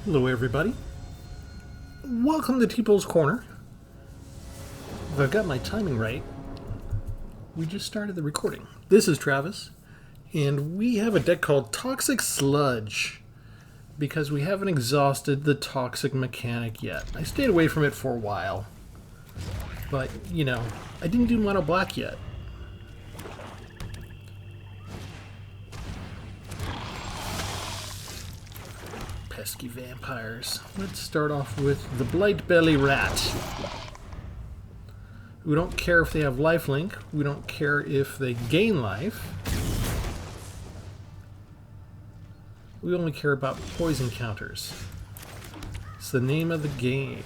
Hello everybody. Welcome to Tpull's Corner. If I've got my timing right, we just started the recording. This is Travis, and we have a deck called Toxic Sludge because we haven't exhausted the toxic mechanic yet. I stayed away from it for a while, but you know, I didn't do mono black yet. Pesky vampires. Let's start off with the Blight Belly Rat. We don't care if they have lifelink. We don't care if they gain life. We only care about poison counters. It's the name of the game.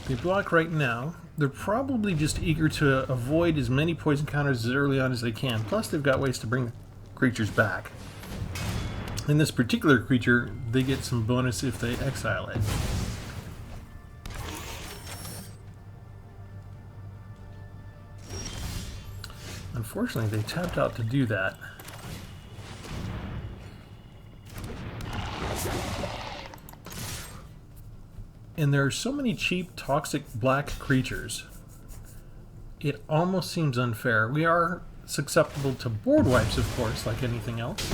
They block right now. They're probably just eager to avoid as many poison counters as early on as they can. Plus, they've got ways to bring creatures back. In this particular creature, they get some bonus if they exile it. Unfortunately, they tapped out to do that. And there are so many cheap, toxic black creatures, it almost seems unfair. We are susceptible to board wipes, of course, like anything else.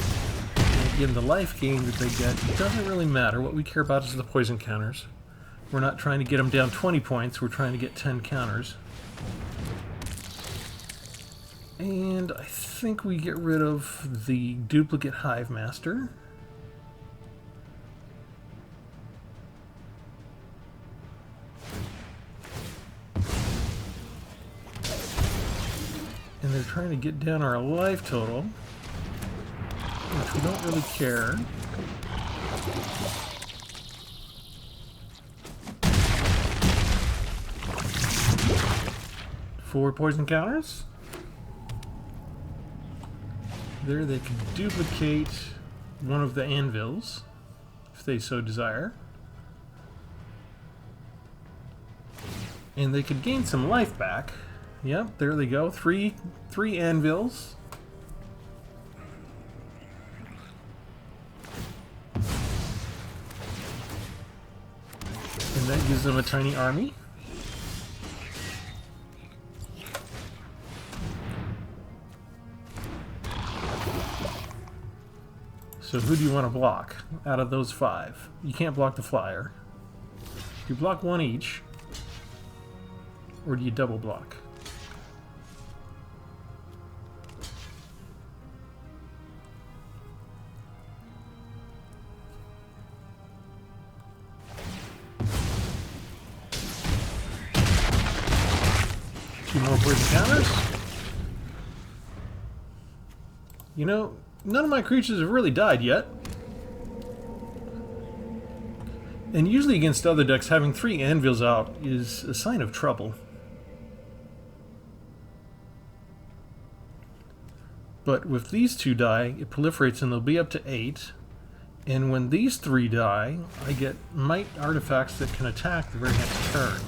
And again, the life gain that they get doesn't really matter. What we care about is the poison counters. We're not trying to get them down 20 points, we're trying to get 10 counters. And I think we get rid of the duplicate Hive Master. And they're trying to get down our life total, which we don't really care. Four poison counters. There they can duplicate one of the anvils, if they so desire. And they could gain some life back. Yep, there they go. Three anvils. And that gives them a tiny army. So who do you want to block out of those five? You can't block the flyer. Do you block one each? Or do you double block? Two more poison counters. You know, none of my creatures have really died yet. And usually against other decks, having 3 anvils out is a sign of trouble. But with these 2 die, it proliferates and they'll be up to 8. And when these 3 die, I get might artifacts that can attack the very next turn.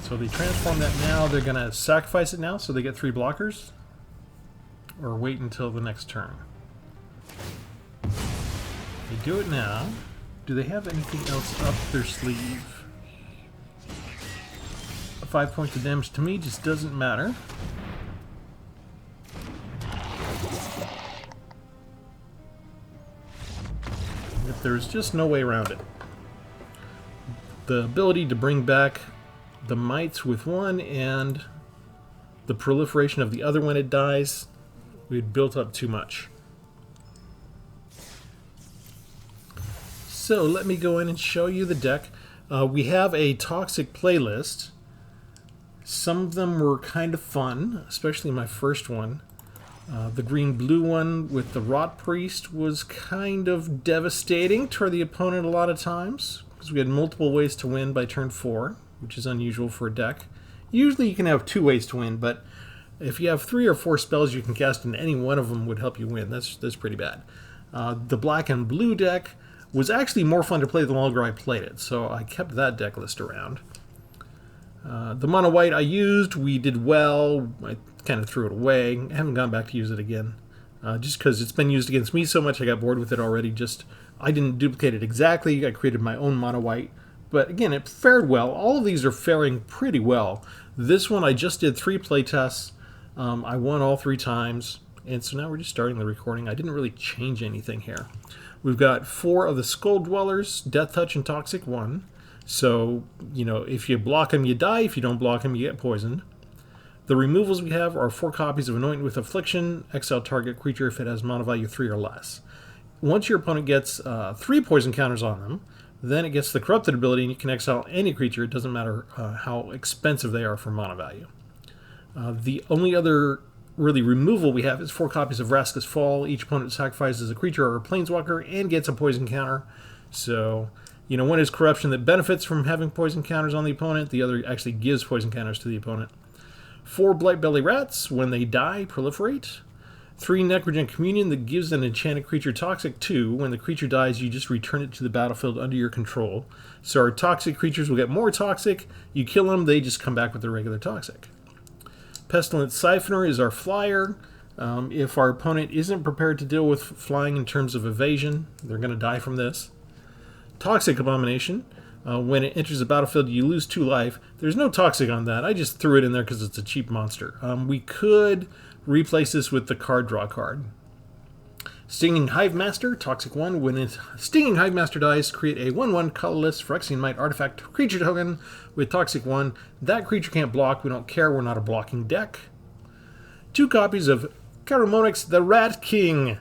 So they transform that now. They're going to sacrifice it now, so they get 3 blockers. Or wait until the next turn. They do it now. Do they have anything else up their sleeve? 5 points of damage to me just doesn't matter. If there's just no way around it. The ability to bring back the mites with one and the proliferation of the other when it dies, we had built up too much. So let me go in and show you the deck. We have a toxic playlist. Some of them were kind of fun, especially my first one. The green-blue one with the Rot Priest was kind of devastating to the opponent a lot of times, because we had multiple ways to win by turn 4, which is unusual for a deck. Usually you can have 2 ways to win, but if you have 3 or 4 spells you can cast and any one of them would help you win. That's pretty bad. The black and blue deck was actually more fun to play the longer I played it, so I kept that deck list around. The mono white I used, we did well. I kind of threw it away. I haven't gone back to use it again. Just because it's been used against me so much, I got bored with it already. I didn't duplicate it exactly. I created my own mono white. But again, it fared well. All of these are faring pretty well. This one, I just did 3 play tests. I won all 3 times. And so now we're just starting the recording. I didn't really change anything here. We've got 4 of the Skull Dwellers, Death Touch and Toxic 1. So, you know, if you block them, you die. If you don't block them, you get poisoned. The removals we have are 4 copies of Anoint with Affliction, exile target creature if it has mana value 3 or less. Once your opponent gets 3 poison counters on them, then it gets the Corrupted ability and you can exile any creature. It doesn't matter how expensive they are for mana value. The only other really removal we have is 4 copies of Vraska's Fall. Each opponent sacrifices a creature or a planeswalker and gets a poison counter. So, you know, one is corruption that benefits from having poison counters on the opponent. The other actually gives poison counters to the opponent. 4 Blightbelly Rats. When they die, proliferate. 3 Necrogen Communion that gives an enchanted creature Toxic 2. When the creature dies, you just return it to the battlefield under your control. So our toxic creatures will get more toxic. You kill them, they just come back with their regular toxic. Pestilent Siphoner is our flyer. If our opponent isn't prepared to deal with flying in terms of evasion, they're going to die from this. Toxic Abomination. When it enters the battlefield, you lose 2 life. There's no toxic on that. I just threw it in there because it's a cheap monster. We could replace this with the card draw card. Stinging Hive Master, Toxic 1. When a Stinging Hive Master dies, create a 1/1 colorless Phyrexian Might artifact creature token with Toxic 1. That creature can't block. We don't care. We're not a blocking deck. 2 copies of Carumonix the Rat King.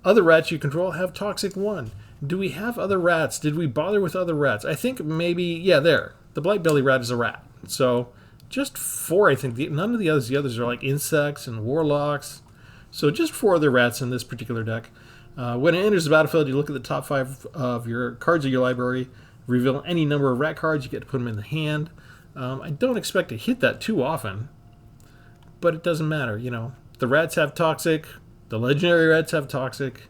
Other rats you control have Toxic 1. Do we have other rats? Did we bother with other rats? I think maybe, yeah, there. The Blightbelly Rat is a rat. So just 4, I think. None of the others are like insects and warlocks. So just 4 other rats in this particular deck. When it enters the battlefield, you look at the top 5 of your cards of your library, reveal any number of rat cards, you get to put them in the hand. I don't expect to hit that too often, but it doesn't matter, you know. The rats have Toxic, the legendary rats have Toxic,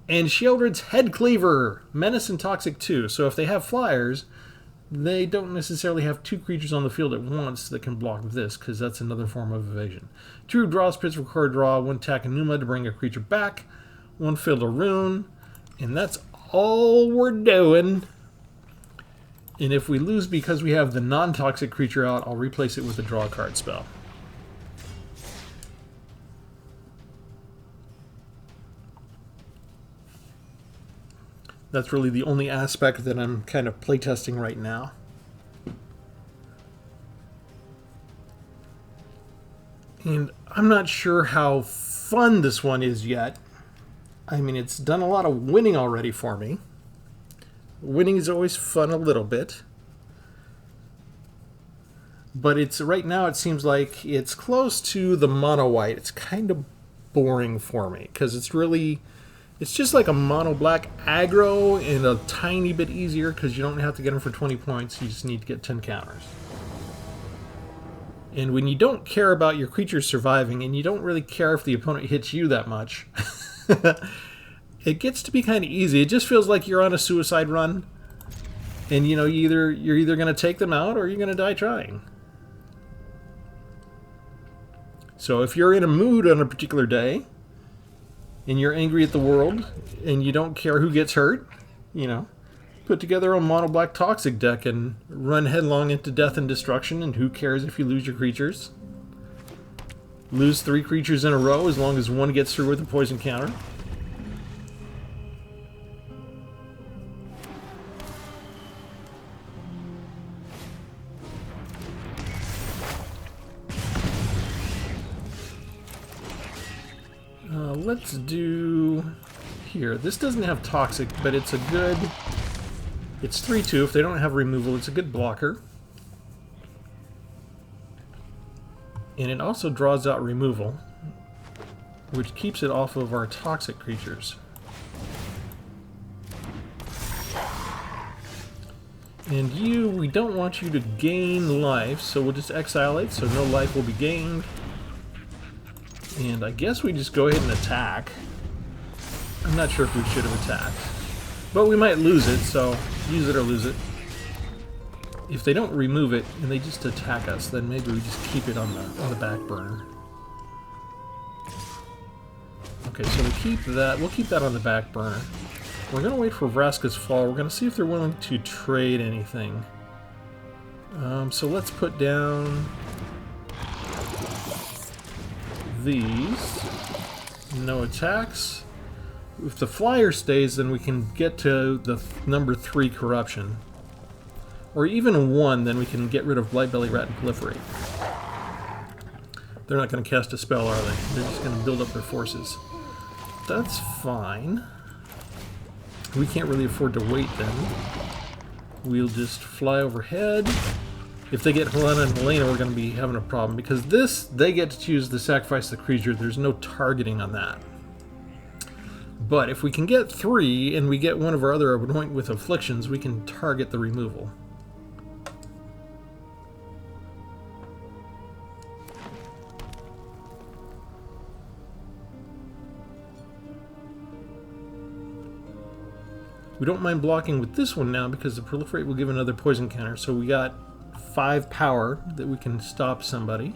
and Sheoldred's Head Cleaver, Menace and Toxic 2. So if they have flyers, they don't necessarily have 2 creatures on the field at once that can block this, because that's another form of evasion. 2 draw spits require draw, 1 Takenuma to bring a creature back, 1 field a rune, and that's all we're doing. And if we lose because we have the non-toxic creature out, I'll replace it with a draw card spell. That's really the only aspect that I'm kind of playtesting right now. And I'm not sure how fun this one is yet. I mean, it's done a lot of winning already for me. Winning is always fun a little bit. But it's right now it seems like it's close to the mono white. It's kind of boring for me because it's just like a mono black aggro and a tiny bit easier because you don't have to get them for 20 points. You just need to get 10 counters. And when you don't care about your creatures surviving and you don't really care if the opponent hits you that much, it gets to be kind of easy. It just feels like you're on a suicide run. And you know, you're either going to take them out or you're going to die trying. So if you're in a mood on a particular day, and you're angry at the world, and you don't care who gets hurt, you know, put together a mono black toxic deck and run headlong into death and destruction, and who cares if you lose your creatures? Lose 3 creatures in a row as long as one gets through with a poison counter. Let's do here. This doesn't have toxic, but it's a good... It's 3/2. If they don't have removal, it's a good blocker. And it also draws out removal, which keeps it off of our toxic creatures. And you, we don't want you to gain life, so we'll just exile it, so no life will be gained. And I guess we just go ahead and attack. I'm not sure if we should have attacked. But we might lose it, so use it or lose it. If they don't remove it and they just attack us, then maybe we just keep it on the back burner. Okay, so we keep that. We'll keep that on the back burner. We're gonna wait for Vraska's fall. We're gonna see if they're willing to trade anything. So let's put down these. No attacks. If the flyer stays, then we can get to the number 3 corruption. Or even 1, then we can get rid of Blightbelly Rat and Proliferate. They're not going to cast a spell, are they? They're just going to build up their forces. That's fine. We can't really afford to wait then. We'll just fly overhead. If they get Helena and Helena, we're going to be having a problem. Because this, they get to choose to sacrifice the creature. There's no targeting on that. But if we can get 3, and we get one of our other Anoint with Afflictions, we can target the removal. We don't mind blocking with this one now because the Proliferate will give another poison counter. So we got 5 power that we can stop somebody.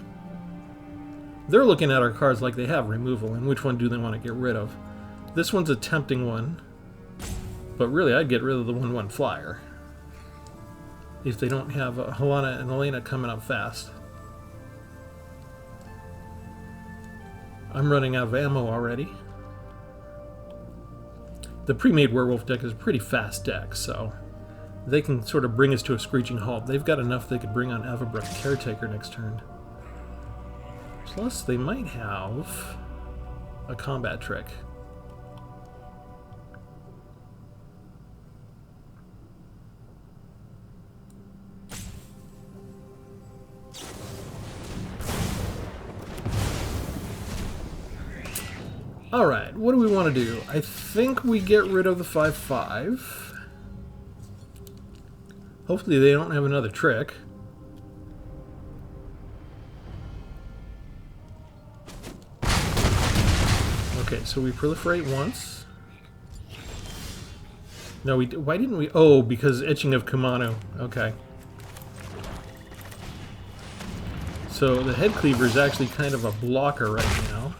They're looking at our cards like they have removal, and which one do they want to get rid of? This one's a tempting one, but really I'd get rid of the 1/1 flyer if they don't have Helena and Helena coming up fast. I'm running out of ammo already. The pre-made werewolf deck is a pretty fast deck, so they can sort of bring us to a screeching halt. They've got enough they could bring on Avabruck Caretaker next turn. Plus, they might have a combat trick. Alright, what do we want to do? I think we get rid of the 5/5. Hopefully they don't have another trick. Okay, so we proliferate once. No, why didn't we? Oh, because Etching of Kumano. Okay. So the Head Cleaver is actually kind of a blocker right now.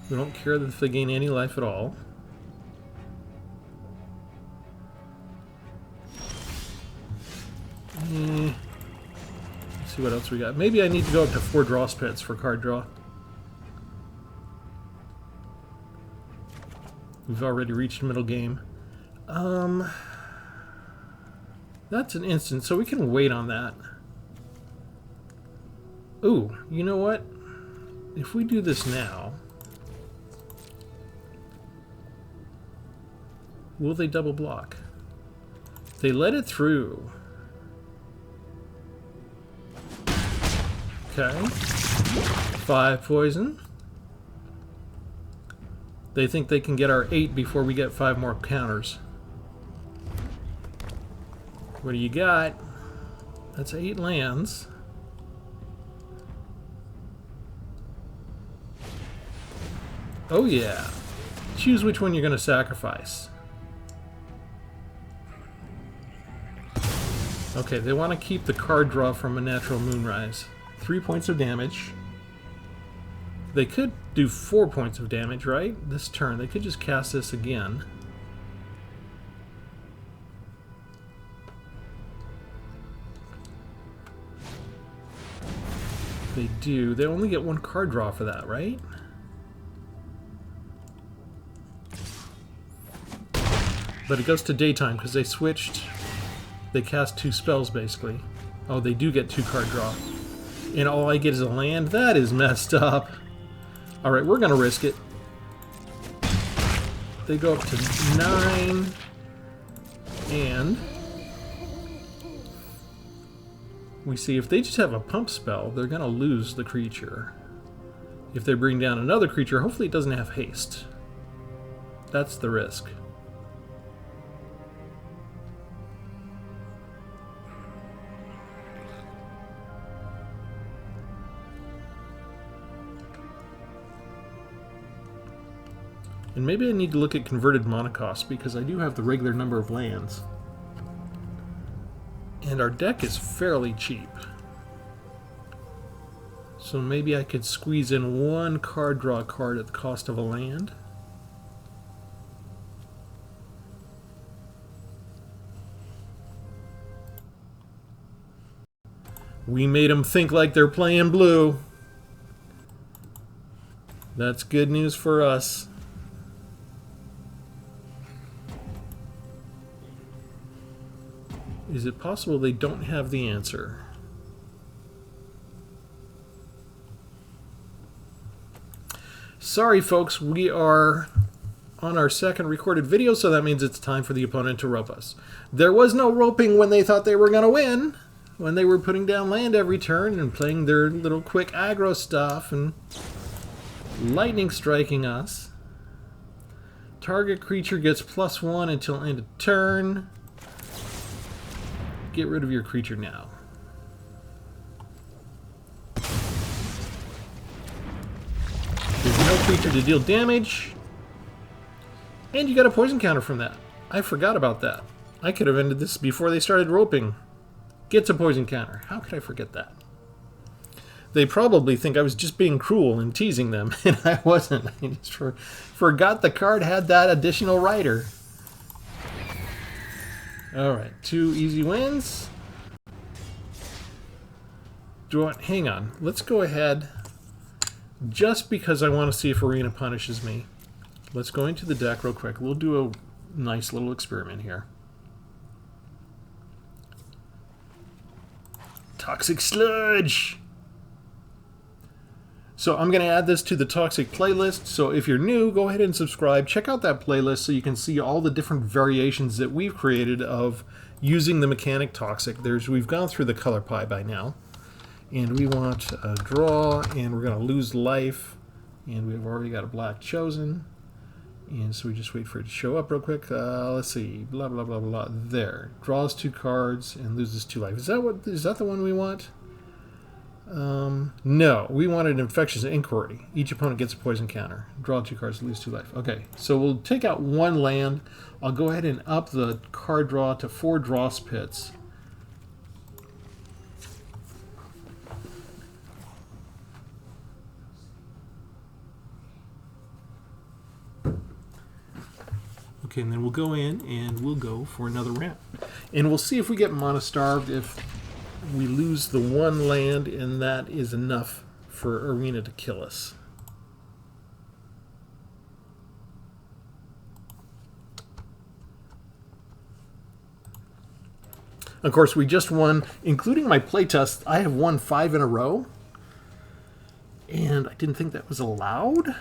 We don't care if they gain any life at all. Let's see what else we got. Maybe I need to go up to 4 draw spits for card draw. We've already reached middle game. That's an instant, so we can wait on that. Ooh, you know what? If we do this now... will they double block? They let it through. Okay. 5 poison. They think they can get our 8 before we get 5 more counters. What do you got? That's 8 lands. Oh yeah. Choose which one you're going to sacrifice. Okay, they want to keep the card draw from a natural Moonrise. 3 points of damage. They could do 4 points of damage, right? This turn. They could just cast this again. They do. They only get 1 card draw for that, right? But it goes to daytime because they switched. They cast 2 spells, basically. Oh, they do get 2 card draw. And all I get is a land? That is messed up. Alright, we're going to risk it. They go up to 9. And... we see if they just have a pump spell, they're going to lose the creature. If they bring down another creature, hopefully it doesn't have haste. That's the risk. And maybe I need to look at converted mana cost, because I do have the regular number of lands. And our deck is fairly cheap. So maybe I could squeeze in one card draw card at the cost of a land. We made them think like they're playing blue. That's good news for us. Is it possible they don't have the answer? Sorry folks, we are on our second recorded video, so that means it's time for the opponent to rope us. There was no roping when they thought they were going to win, when they were putting down land every turn and playing their little quick aggro stuff and lightning striking us. Target creature gets +1 until end of turn. Get rid of your creature now. There's no creature to deal damage. And you got a poison counter from that. I forgot about that. I could have ended this before they started roping. Gets a poison counter. How could I forget that? They probably think I was just being cruel and teasing them, and I wasn't. I just forgot the card had that additional rider. Alright, 2 easy wins. Hang on. Let's go ahead. Just because I want to see if Arena punishes me. Let's go into the deck real quick. We'll do a nice little experiment here. Toxic Sludge! So I'm going to add this to the Toxic playlist. So if you're new, go ahead and subscribe. Check out that playlist so you can see all the different variations that we've created of using the mechanic Toxic. We've gone through the color pie by now. And we want a draw, and we're going to lose life. And we've already got a black chosen. And so we just wait for it to show up real quick. Let's see. Blah, blah, blah, blah. There. Draws 2 cards and loses 2 life. Is that the one we want? No. We wanted Infectious Inquiry. Each opponent gets a poison counter. Draw 2 cards, lose 2 life. Okay. So we'll take out 1 land. I'll go ahead and up the card draw to 4 draw spits. Okay, and then we'll go in and we'll go for another round. And we'll see if we get mana starved if we lose the 1 land, and that is enough for Arena to kill us. Of course, we just won, including my playtest. I have won 5 in a row. And I didn't think that was allowed.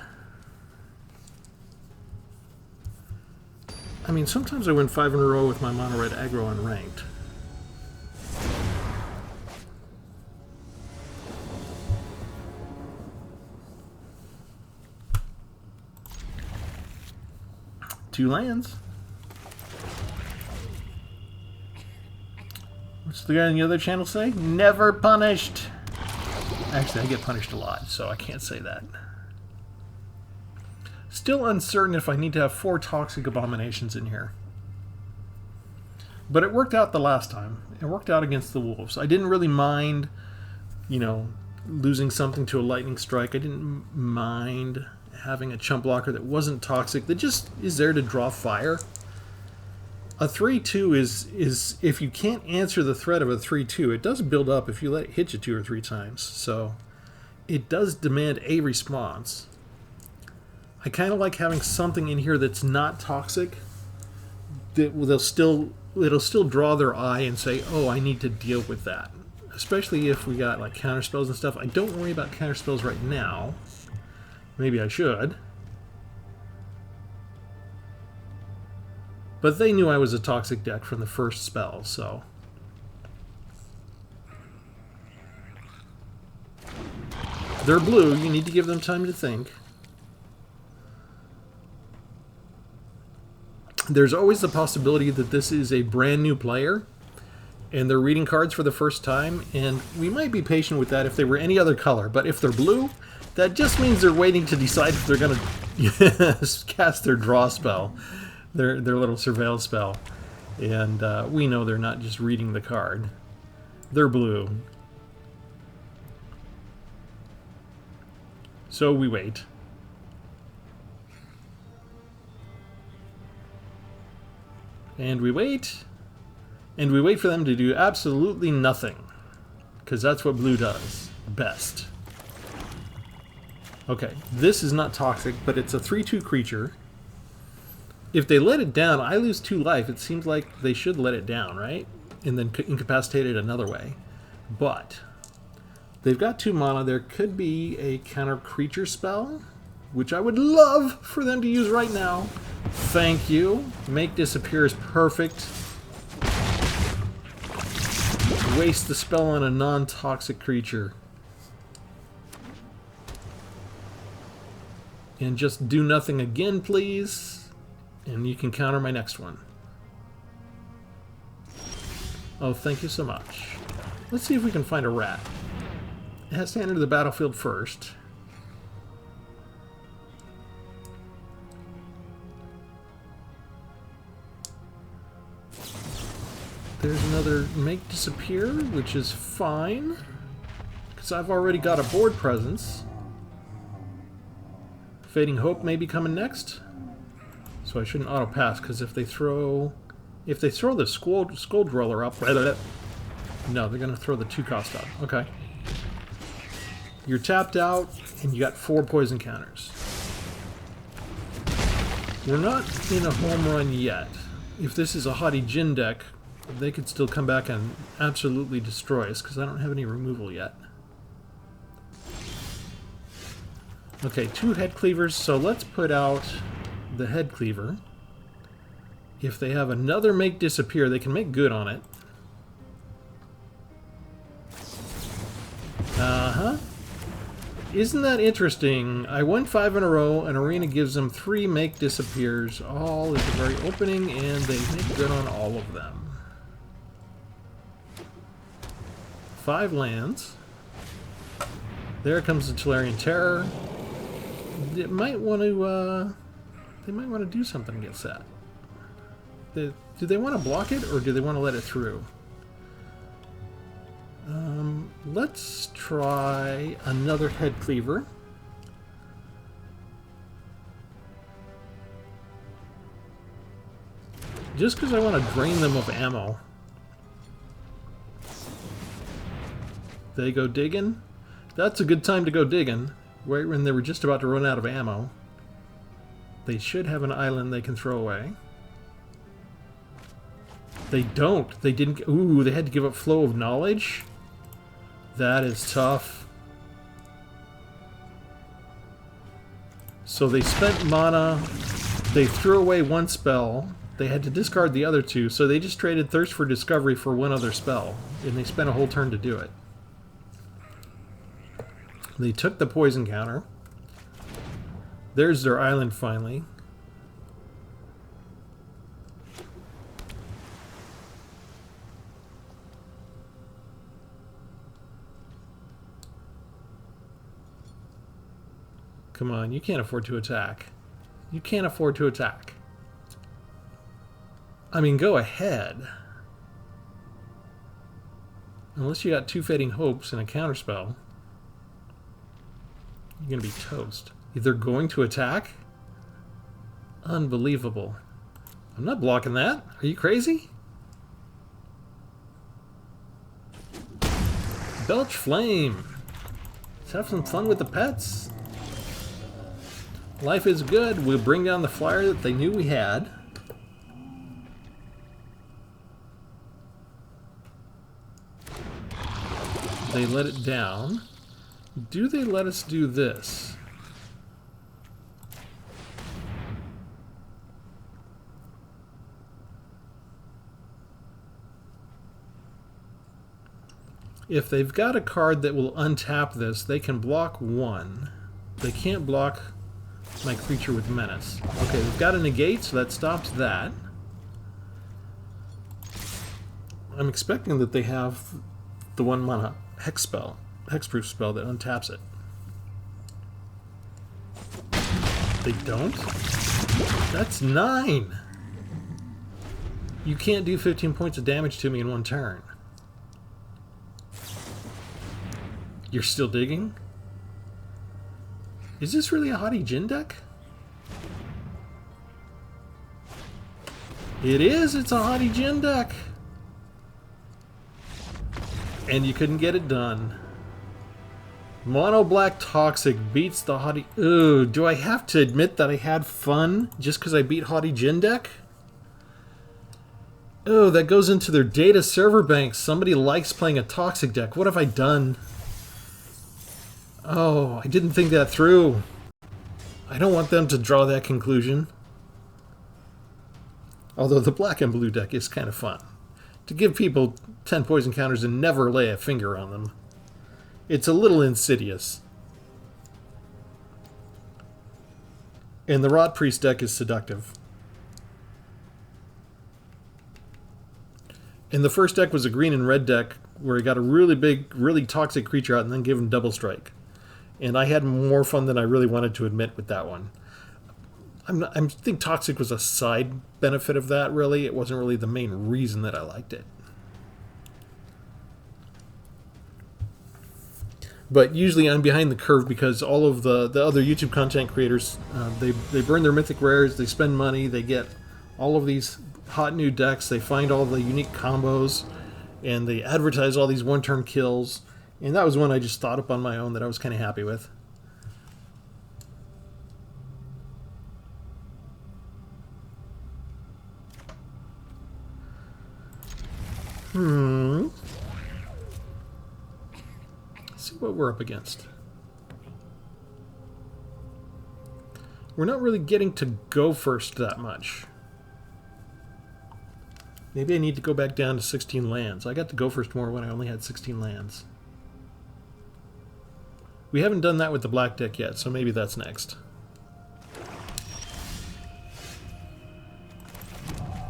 I mean, sometimes I win 5 in a row with my mono red aggro unranked. Two lands. What's the guy on the other channel say? Never punished. Actually, I get punished a lot, so I can't say that. Still uncertain if I need to have 4 Toxic Abominations in here. But it worked out the last time. It worked out against the Wolves. I didn't really mind, you know, losing something to a Lightning Strike. I didn't mind having a chump blocker that wasn't toxic, that just is there to draw fire. A 3-2 is if you can't answer the threat of a 3-2, it does build up if you let it hit you 2 or 3 times. So it does demand a response. I kind of like having something in here that's not toxic, that it'll still draw their eye and say, oh, I need to deal with that. Especially if we got like counter spells and stuff. I don't worry about counter spells right now. Maybe I should. But they knew I was a toxic deck from the first spell, so. They're blue, you need to give them time to think. There's always the possibility that this is a brand new player, and they're reading cards for the first time, and we might be patient with that if they were any other color, but if they're blue, that just means they're waiting to decide if they're going to cast their draw spell, their little surveil spell. And we know they're not just reading the card. They're blue. So we wait. And we wait. And we wait for them to do absolutely nothing. Because that's what blue does best. Okay, this is not toxic, but it's a 3/2 creature. If they let it down, I lose 2 life. It seems like they should let it down, right? And then incapacitate it another way. But they've got 2 mana. There could be a counter creature spell, which I would love for them to use right now. Thank you. Make disappear is perfect. Waste the spell on a non-toxic creature. And just do nothing again, please. And you can counter my next one. Oh, thank you so much. Let's see if we can find a rat. It has to enter the battlefield first. There's another make disappear, which is fine. Because I've already got a board presence. Fading Hope may be coming next. So I shouldn't auto-pass, because if they throw the Skull Dweller up... No, they're going to throw the 2-cost up. Okay. You're tapped out, and you got 4 poison counters. We're not in a home run yet. If this is a Haughty Djinn deck, they could still come back and absolutely destroy us, because I don't have any removal yet. Okay, 2 head cleavers, so let's put out the head cleaver. If they have another make disappear, they can make good on it. Uh-huh. Isn't that interesting? I won 5 in a row, and Arena gives them 3 make disappears, all at the very opening, and they make good on all of them. 5 lands. There comes the Tolarian Terror. They might want to do something against that. Do they want to block it, or do they want to let it through? Let's try another head cleaver. Just because I want to drain them of ammo. They go digging. That's a good time to go digging. Right when they were just about to run out of ammo. They should have an island they can throw away. They don't. They didn't. Ooh, they had to give up Flow of Knowledge. That is tough. So they spent mana. They threw away 1 spell. They had to discard the other 2, so they just traded Thirst for Discovery for 1 other spell. And they spent a whole turn to do it. They took the poison counter. There's their island finally. Come on, you can't afford to attack. You can't afford to attack. I mean, go ahead. Unless you got 2 Fading Hopes and a counterspell. You're going to be toast. They're going to attack? Unbelievable. I'm not blocking that. Are you crazy? Belch Flame. Let's have some fun with the pets. Life is good. We'll bring down the flyer that they knew we had. They let it down. Do they let us do this? If they've got a card that will untap this, they can block 1. They can't block my creature with Menace. Okay, they've got a negate, so that stops that. I'm expecting that they have the 1 mana hexproof spell that untaps it. They don't? That's 9! You can't do 15 points of damage to me in 1 turn. You're still digging? Is this really a Haughty Djinn deck? It is! It's a Haughty Djinn deck! And you couldn't get it done. Mono Black Toxic beats the Haughty... Ooh, do I have to admit that I had fun just because I beat Haughty Djinn deck? Oh, that goes into their data server bank. Somebody likes playing a Toxic deck. What have I done? Oh, I didn't think that through. I don't want them to draw that conclusion. Although the black and blue deck is kind of fun. To give people 10 poison counters and never lay a finger on them. It's a little insidious. And the Rot Priest deck is seductive. And the first deck was a green and red deck where he got a really big, really toxic creature out and then gave him double strike. And I had more fun than I really wanted to admit with that one. I think toxic was a side benefit of that, really. It wasn't really the main reason that I liked it. But usually I'm behind the curve because all of the other YouTube content creators, they burn their mythic rares, they spend money, they get all of these hot new decks, they find all the unique combos, and they advertise all these one-turn kills. And that was one I just thought up on my own that I was kind of happy with. Let's see what we're up against. We're not really getting to go first that much. Maybe I need to go back down to 16 lands. I got to go first more when I only had 16 lands. We haven't done that with the black deck yet, so maybe that's next.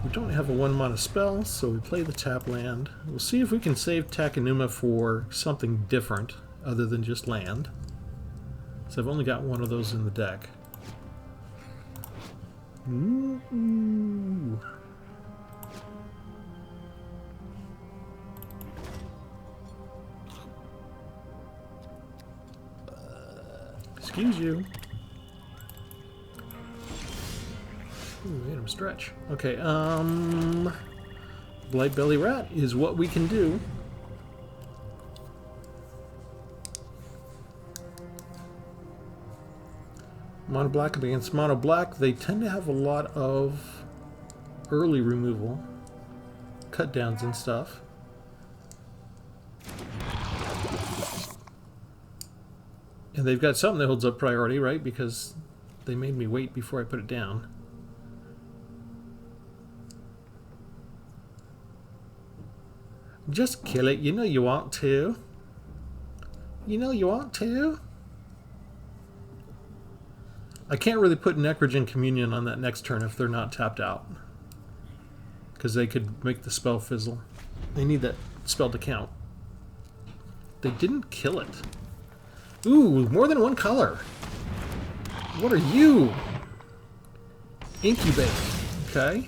We don't have a 1 mana spell, so we play the tap land. We'll see if we can save Takenuma for something different other than just land. So I've only got one of those in the deck. Ooh. Excuse you. Ooh, made him stretch. Okay, Blight Belly Rat is what we can do. Mono Black against Mono Black, they tend to have a lot of early removal, cut downs and stuff. And they've got something that holds up priority, right? Because they made me wait before I put it down. Just kill it. You know you want to. You know you want to. I can't really put Necrogen Communion on that next turn if they're not tapped out. Because they could make the spell fizzle. They need that spell to count. They didn't kill it. Ooh, more than one color. What are you? Incubate. Okay.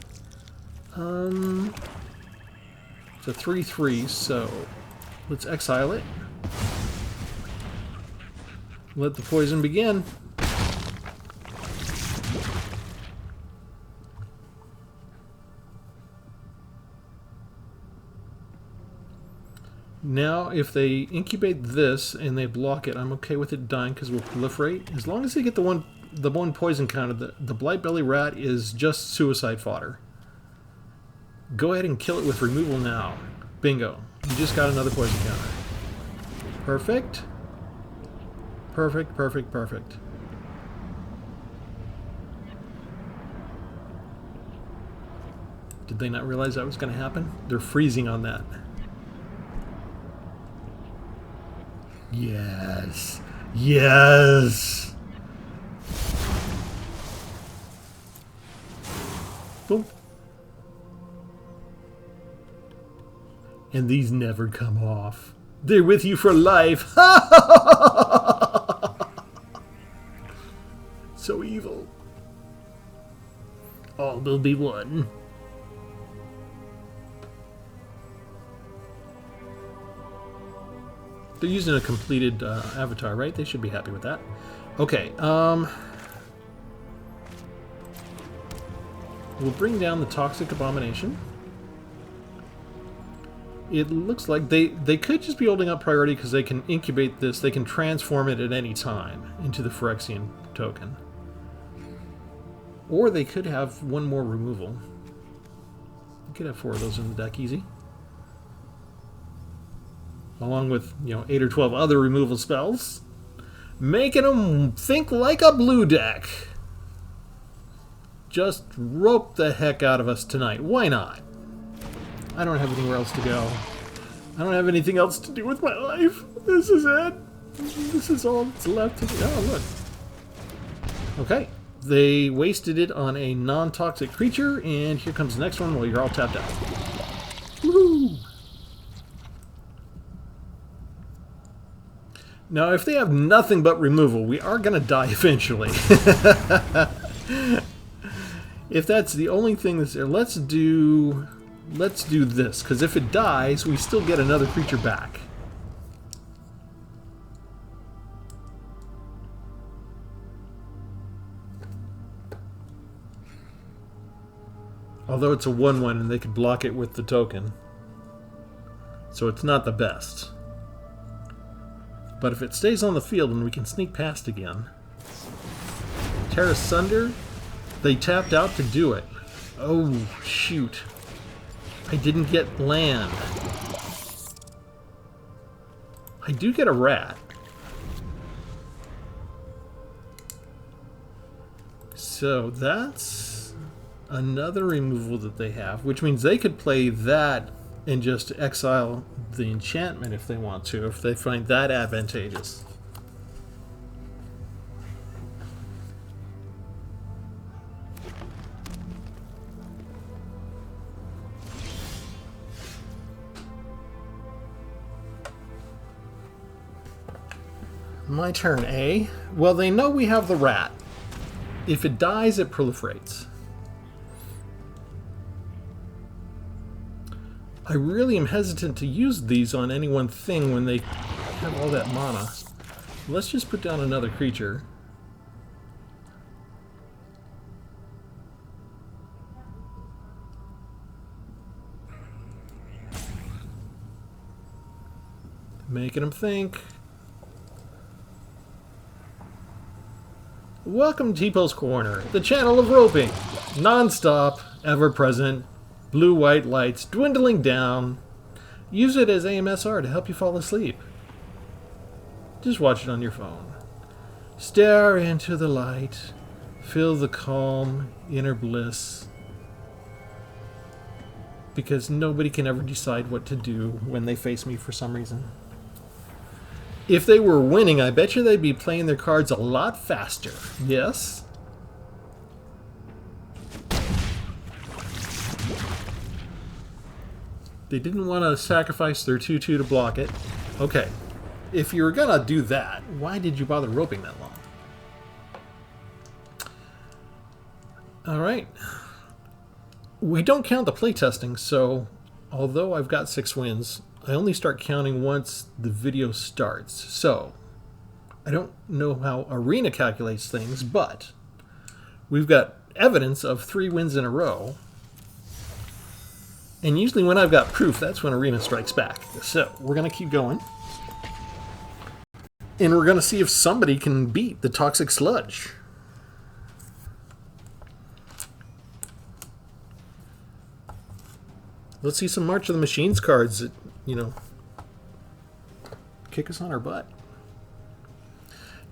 It's a 3/3, so let's exile it. Let the poison begin. Now, if they incubate this and they block it, I'm okay with it dying because we'll proliferate. As long as they get the one poison counter, the Blight Belly Rat is just suicide fodder. Go ahead and kill it with removal now. Bingo. You just got another poison counter. Perfect. Perfect, perfect, perfect. Did they not realize that was going to happen? They're freezing on that. Yes. Yes. Boom. And these never come off. They're with you for life. So evil. All will be one. They're using a completed avatar, right? They should be happy with that. Okay, we'll bring down the Toxic Abomination. It looks like they could just be holding up priority because they can incubate this. They can transform it at any time into the Phyrexian token. Or they could have one more removal. You could have 4 of those in the deck easy. Along with, 8 or 12 other removal spells. Making them think like a blue deck. Just rope the heck out of us tonight. Why not? I don't have anywhere else to go. I don't have anything else to do with my life. This is it. This is all that's left to do. Oh, look. Okay. They wasted it on a non-toxic creature, and here comes the next one while you're all tapped out. Woohoo! Now, if they have nothing but removal, we are going to die eventually. If that's the only thing that's there, let's do this, because if it dies, we still get another creature back. Although it's a 1/1 and they could block it with the token. So it's not the best. But if it stays on the field and we can sneak past again. Tear Asunder, they tapped out to do it. Oh, shoot. I didn't get land. I do get a rat. So that's another removal that they have, which means they could play that and just exile the enchantment if they want to, if they find that advantageous. My turn, eh? Well, they know we have the rat. If it dies, it proliferates. I really am hesitant to use these on any one thing when they have all that mana. Let's just put down another creature. Making them think. Welcome to Tpull's Corner, the channel of roping. Non-stop, ever-present, blue-white lights dwindling down. Use it as AMSR to help you fall asleep. Just watch it on your phone. Stare into the light. Feel the calm, inner bliss. Because nobody can ever decide what to do when they face me for some reason. If they were winning, I bet you they'd be playing their cards a lot faster. Yes? They didn't want to sacrifice their 2/2 to block it. Okay. If you were going to do that, why did you bother roping that long? Alright. We don't count the playtesting, so although I've got 6 wins, I only start counting once the video starts. So, I don't know how Arena calculates things, but we've got evidence of 3 wins in a row. And usually when I've got proof, that's when Arena strikes back. So, we're going to keep going. And we're going to see if somebody can beat the Toxic Sludge. Let's see some March of the Machines cards that, kick us on our butt.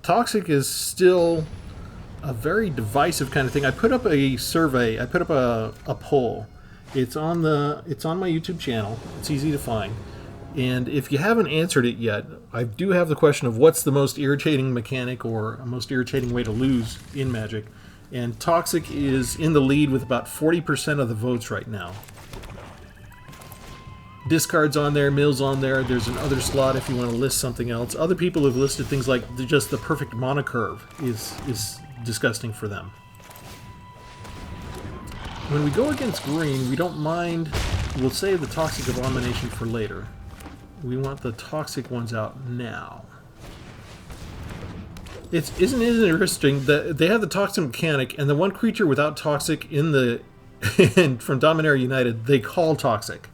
Toxic is still a very divisive kind of thing. I put up a survey. I put up a poll. It's on my YouTube channel. It's easy to find. And if you haven't answered it yet, I do have the question of what's the most irritating mechanic or a most irritating way to lose in Magic. And Toxic is in the lead with about 40% of the votes right now. discards on there, mills on there. There's an other slot if you want to list something else. Other people have listed things like just the perfect mana curve is disgusting for them. When we go against green, we don't mind. We'll save the Toxic Abomination for later. We want the toxic ones out now. Isn't it interesting that they have the toxic mechanic, and the one creature without toxic in the from Dominaria United they call toxic.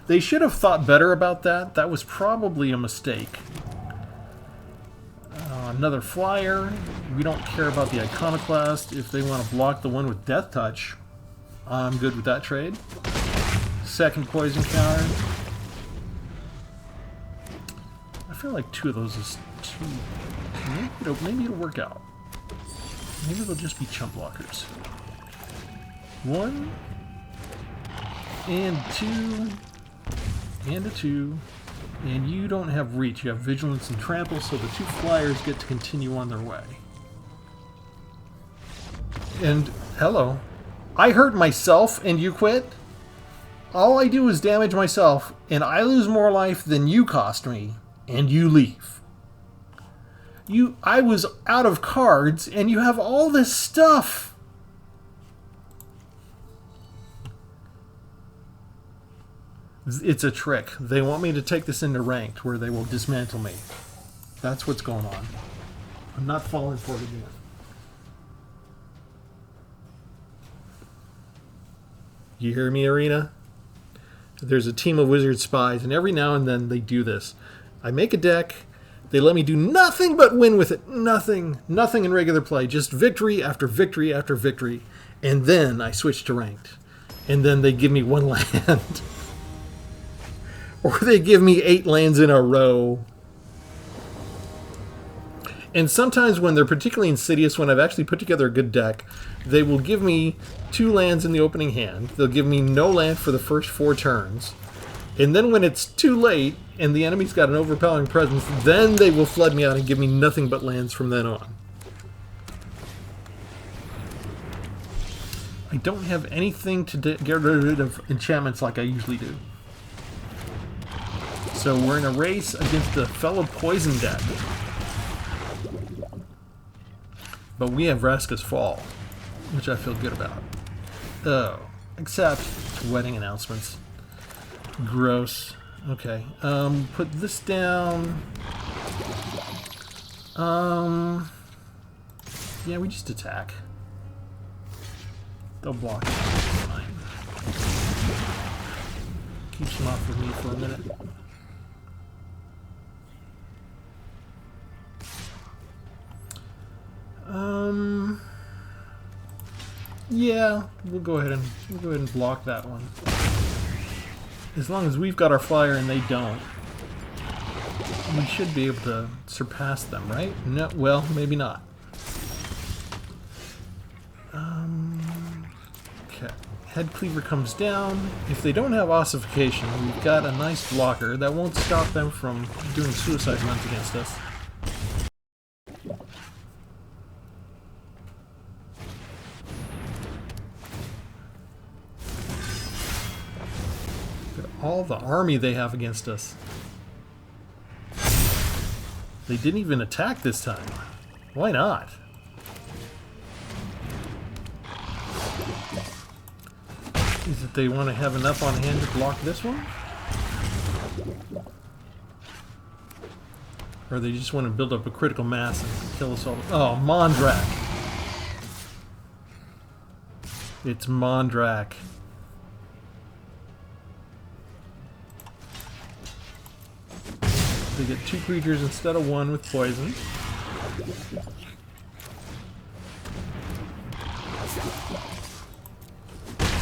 They should have thought better about that. That was probably a mistake. Another flyer. We don't care about the Iconoclast. If they want to block the one with Death Touch, I'm good with that trade. Second poison counter. I feel like 2 of those is too... Maybe it'll work out. Maybe they'll just be chump blockers. 1 and 2 and a 2. And you don't have reach. You have vigilance and trample, so the 2 flyers get to continue on their way. And hello. I hurt myself and you quit? All I do is damage myself, and I lose more life than you cost me, and you leave. I was out of cards, and you have all this stuff. It's a trick. They want me to take this into ranked, where they will dismantle me. That's what's going on. I'm not falling for it again. You hear me, Arena? There's a team of wizard spies, and every now and then they do this. I make a deck, they let me do nothing but win with it. Nothing in regular play. Just victory after victory after victory. And then I switch to ranked. And then they give me 1 land. Or they give me 8 lands in a row. And sometimes when they're particularly insidious, when I've actually put together a good deck, they will give me 2 lands in the opening hand. They'll give me no land for the first 4 turns. And then when it's too late and the enemy's got an overpowering presence, then they will flood me out and give me nothing but lands from then on. I don't have anything to get rid of enchantments like I usually do. So we're in a race against a fellow poison deck. But we have Vraska's Fall, which I feel good about. Oh, except wedding announcements. Gross. Okay. Put this down. Yeah, we just attack. They'll block it. Fine. Keeps them off of me for a minute. Yeah, we'll go ahead and block that one. As long as we've got our flyer and they don't, we should be able to surpass them, right? No, well, maybe not. Okay. Head Cleaver comes down. If they don't have ossification, we've got a nice blocker that won't stop them from doing suicide runs against us. All the army they have against us. They didn't even attack this time. Why not? Is it they want to have enough on hand to block this one? Or they just want to build up a critical mass and kill us all? Oh, Mondrak. It's Mondrak. They get 2 creatures instead of 1 with poison.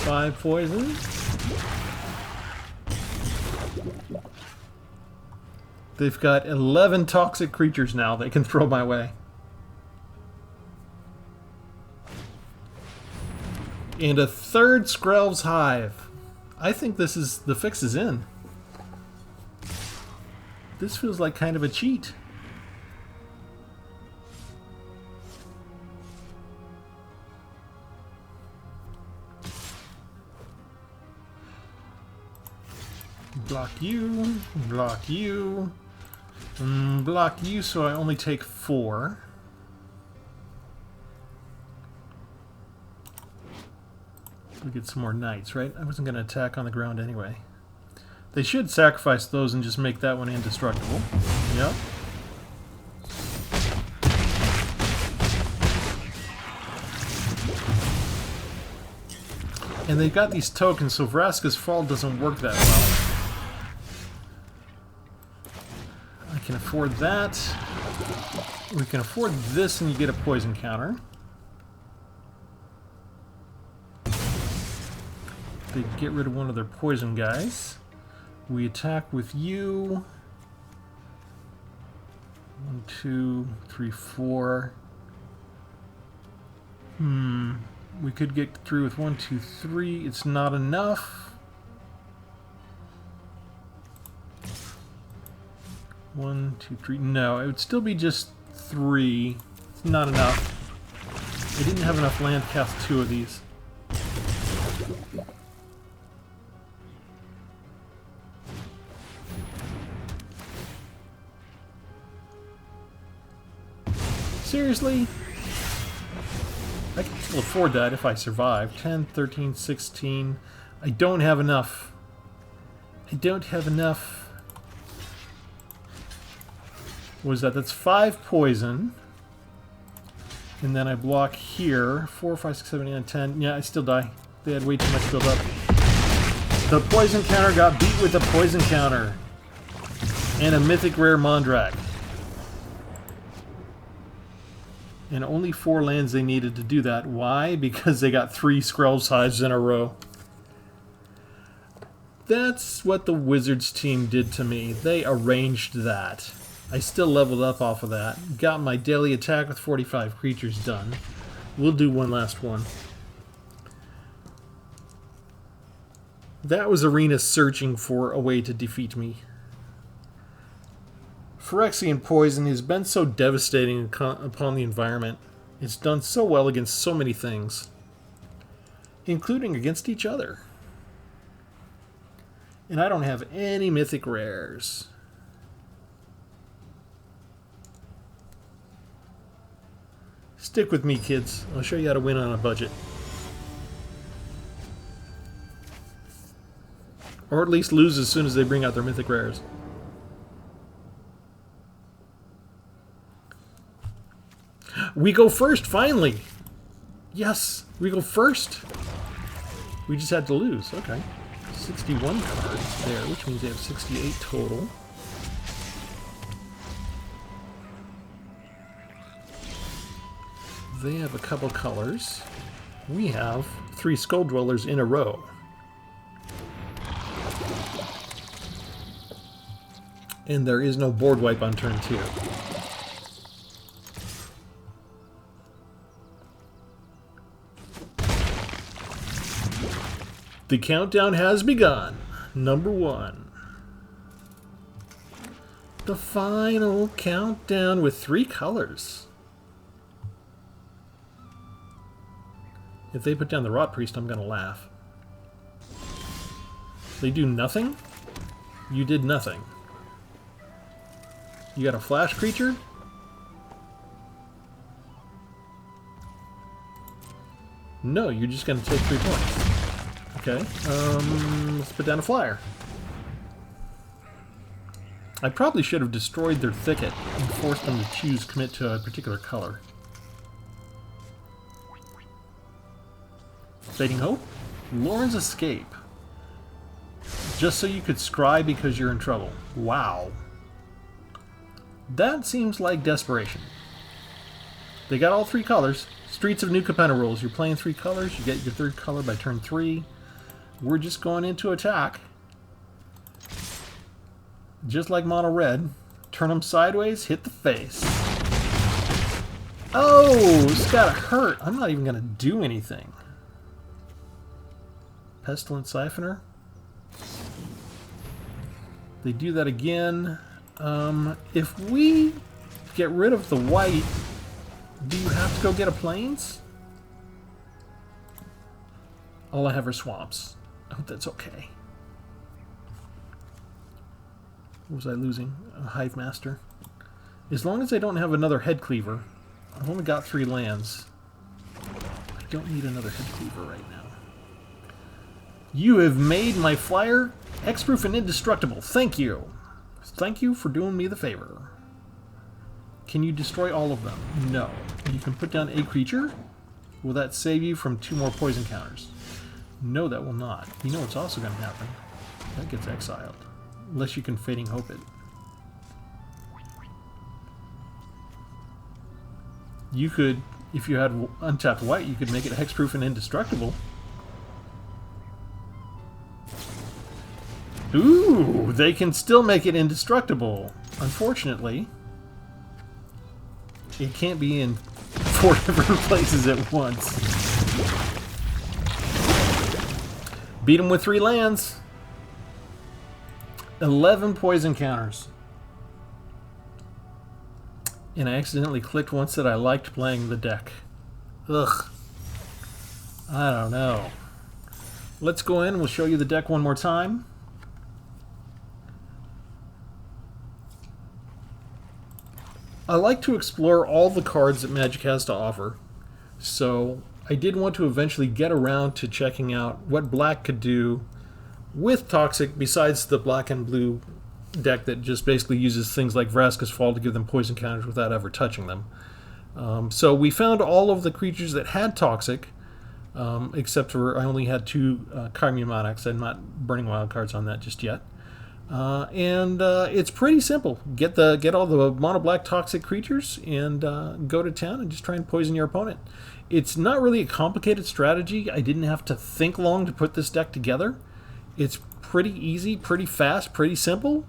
Five poison. They've got 11 toxic creatures now they can throw my way. And a 3rd Skrelv's Hive. I think this is the fix is in. This feels like kind of a cheat. block you, block you, block you, so I only take 4. We get some more knights, right? I wasn't going to attack on the ground anyway. They should sacrifice those and just make that one indestructible. Yep. And they've got these tokens, so Vraska's Fall doesn't work that well. I can afford that. We can afford this and you get a poison counter. They get rid of one of their poison guys. We attack with you. 1, 2, 3, 4. We could get through with 1, 2, 3. It's not enough. 1, 2, 3. No, it would still be just 3. It's not enough. I didn't have enough land to cast 2 of these. Seriously? I can still afford that if I survive. 10, 13, 16. I don't have enough. I don't have enough. What is that? That's 5 poison. And then I block here. 4, 5, 6, 7, 8, 9, 10. Yeah, I still die. They had way too much build up. The poison counter got beat with a poison counter. And a mythic rare Mondrak. And only 4 lands they needed to do that. Why? Because they got 3 Skrell's Hives in a row. That's what the Wizards team did to me. They arranged that. I still leveled up off of that. Got my daily attack with 45 creatures done. We'll do one last one. That was Arena searching for a way to defeat me. Phyrexian Poison has been so devastating upon the environment. It's done so well against so many things, including against each other. And I don't have any mythic rares. Stick with me, kids. I'll show you how to win on a budget. Or at least lose as soon as they bring out their mythic rares. We go first, finally! Yes, we go first! We just had to lose, okay. 61 cards there, which means they have 68 total. They have a couple colors. We have 3 Skull Dwellers in a row. And there is no board wipe on turn 2. The countdown has begun. Number 1. The final countdown with 3 colors. If they put down the Rot Priest, I'm gonna laugh. They do nothing? You did nothing. You got a flash creature? No, you're just gonna take 3 points. Okay, let's put down a flyer. I probably should have destroyed their thicket and forced them to commit to a particular color. Fading Hope? Lauren's Escape. Just so you could scry because you're in trouble. Wow. That seems like desperation. They got all 3 colors. Streets of New Capenna rules. You're playing 3 colors, you get your 3rd color by turn 3. We're just going into attack. Just like mono red. Turn them sideways, hit the face. Oh, this gotta hurt. I'm not even gonna do anything. Pestilent Siphoner. They do that again. If we get rid of the white, do you have to go get a plains? All I have are swamps. I hope that's okay. What was I losing? A Hive Master. As long as I don't have another Head Cleaver. I've only got 3 lands. I don't need another Head Cleaver right now. You have made my flyer hexproof and indestructible. Thank you. Thank you for doing me the favor. Can you destroy all of them? No. You can put down a creature. Will that save you from 2 more poison counters? No, that will not. You know what's also going to happen? That gets exiled. Unless you can Fading Hope it. You could, if you had untapped white, you could make it hexproof and indestructible. Ooh, they can still make it indestructible. Unfortunately, it can't be in 4 different places at once. Beat him with 3 lands. 11 poison counters. And I accidentally clicked once that I liked playing the deck. Ugh. I don't know. Let's go in. We'll show you the deck one more time. I like to explore all the cards that Magic has to offer. So I did want to eventually get around to checking out what black could do with Toxic besides the black and blue deck that just basically uses things like Vraska's Fall to give them poison counters without ever touching them. So we found all of the creatures that had Toxic, except for I only had 2 Chimera Monarchs. I'm not burning wild cards on that just yet. It's pretty simple. Get all the mono black Toxic creatures and go to town and just try and poison your opponent. It's not really a complicated strategy. I didn't have to think long to put this deck together. It's pretty easy, pretty fast, pretty simple.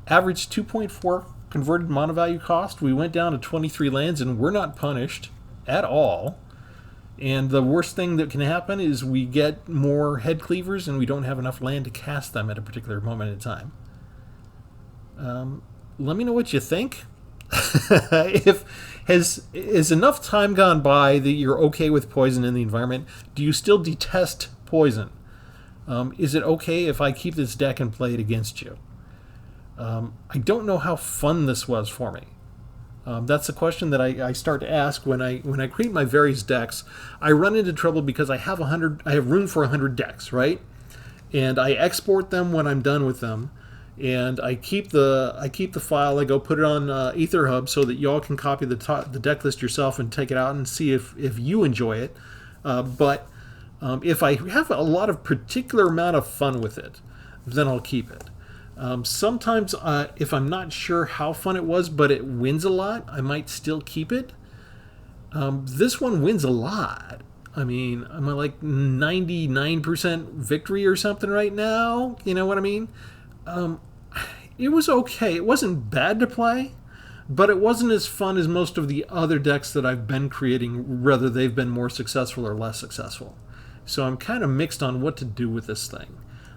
Average 2.4 converted mono value cost. We went down to 23 lands and we're not punished at all. And the worst thing that can happen is we get more Head Cleavers and we don't have enough land to cast them at a particular moment in time. Let me know what you think. Has enough time gone by that you're okay with poison in the environment? Do you still detest poison? Is it okay if I keep this deck and play it against you? I don't know how fun this was for me. That's a question that I start to ask when I create my various decks. I run into trouble because I have room for 100 decks, right? And I export them when I'm done with them, and I keep the file. I go put it on EtherHub so that y'all can copy the deck list yourself and take it out and see if you enjoy it. But if I have a lot of particular amount of fun with it, then I'll keep it. Sometimes if I'm not sure how fun it was, but it wins a lot, I might still keep it. This one wins a lot. I mean, I'm at like 99% victory or something right now. You know what I mean? It was okay. It wasn't bad to play, but it wasn't as fun as most of the other decks that I've been creating, whether they've been more successful or less successful. So I'm kind of mixed on what to do with this thing.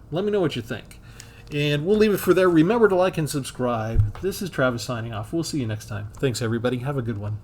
Let me know what you think. And we'll leave it for there. Remember to like and subscribe. This is Travis signing off. We'll see you next time. Thanks, everybody. Have a good one.